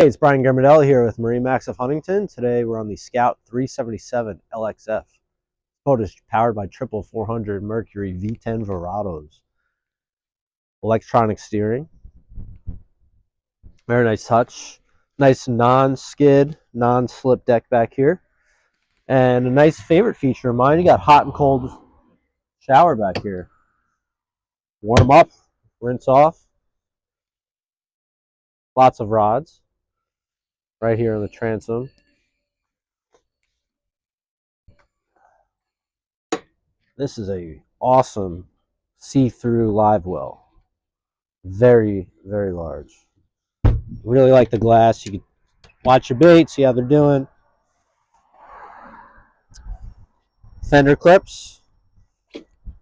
Hey, it's Brian Gemmerdell here with MarineMax of Huntington. Today we're on the Scout 377 LXF. This boat is powered by triple 400 Mercury V10 Verados. Electronic steering. Very nice touch. Nice non-skid, non-slip deck back here. And a nice favorite feature of mine, you got hot and cold shower back here. Warm up, rinse off. Lots of rods right here on the transom. This is a awesome see-through live well. Very, very large. Really like the glass. You can watch your bait, see how they're doing. Fender clips,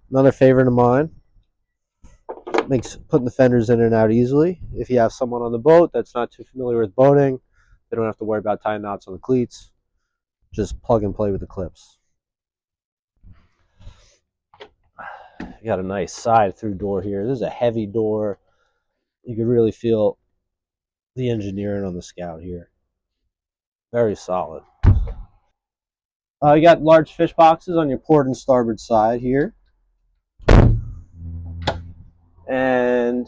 another favorite of mine. Makes putting the fenders in and out easily. If you have someone on the boat that's not too familiar with boating, they don't have to worry about tying knots on the cleats. Just plug and play with the clips. You got a nice side through door here. This is a heavy door. You can really feel the engineering on the Scout here. Very solid. You got large fish boxes on your port and starboard side here. And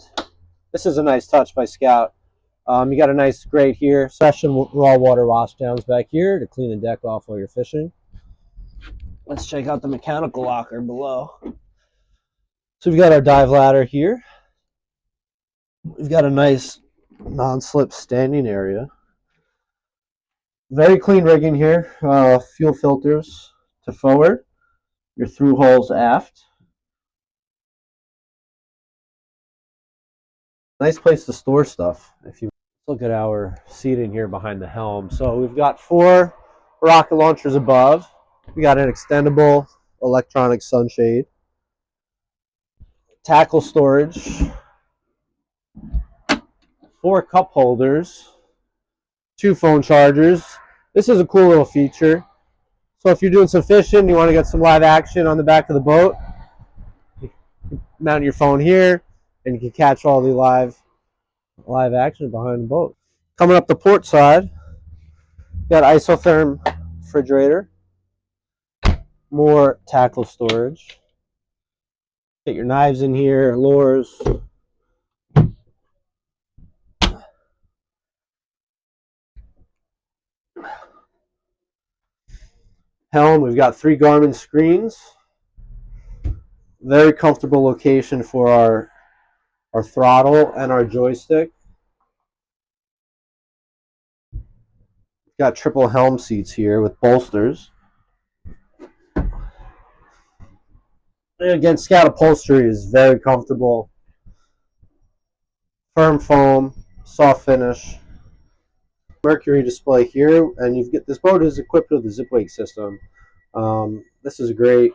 this is a nice touch by Scout. You got a nice grate here. Session raw water wash downs back here to clean the deck off while you're fishing. Let's check out the mechanical locker below. So we've got our dive ladder here. We've got a nice non-slip standing area. Very clean rigging here. Fuel filters to forward. Your through holes aft. Nice place to store stuff. If you look at our seating here behind the helm. So we've got 4 rocket launchers above. We got an extendable electronic sunshade. Tackle storage. 4 cup holders. 2 phone chargers. This is a cool little feature. So if you're doing some fishing, you want to get some live action on the back of the boat, you mount your phone here, and you can catch all the live action behind the boat. Coming up the port side, got isotherm refrigerator, more tackle storage. Get your knives in here, lures. Helm, we've got 3 Garmin screens. Very comfortable location for our throttle and our joystick. We've got triple Helm seats here with bolsters. And again, Scout upholstery is very comfortable. Firm foam, soft finish. Mercury display here, and you've got this boat is equipped with a zip wake system. This is a great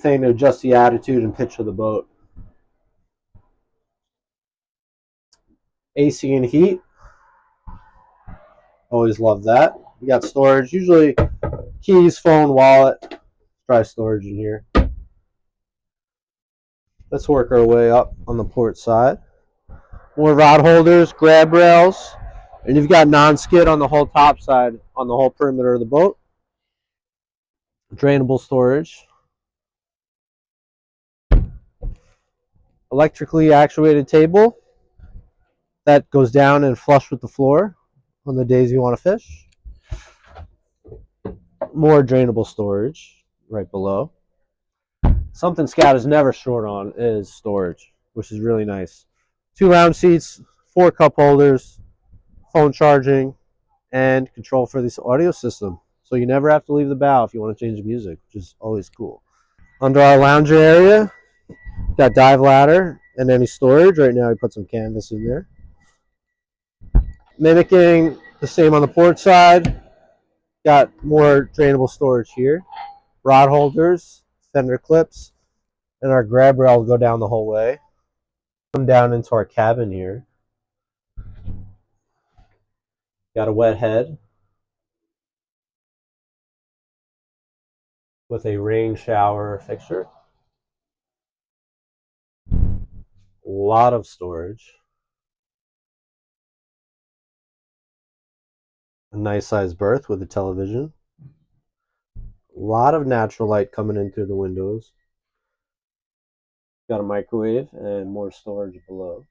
thing to adjust the attitude and pitch of the boat. AC and heat, always love that. You got storage, usually keys, phone, wallet, dry storage in here. Let's work our way up on the port side. More rod holders, grab rails, and you've got non-skid on the whole top side, on the whole perimeter of the boat. Drainable storage. Electrically actuated table that goes down and flush with the floor on the days you want to fish. More drainable storage right below. Something Scout is never short on is storage, which is really nice. 2 lounge seats, 4 cup holders, phone charging, and control for this audio system. So you never have to leave the bow if you want to change the music, which is always cool. Under our lounger area, got dive ladder and any storage. Right now we put some canvas in there. Mimicking the same on the port side. Got more drainable storage here. Rod holders, fender clips, and our grab rail will go down the whole way. Come down into our cabin here. Got a wet head with a rain shower fixture. A lot of storage. A nice sized berth with a television. A lot of natural light coming in through the windows. Got a microwave and more storage below.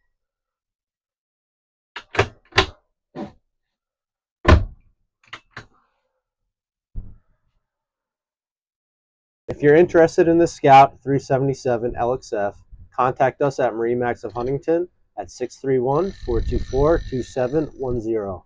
If you're interested in the Scout 377 LXF, contact us at MarineMax of Huntington at 631-424-2710.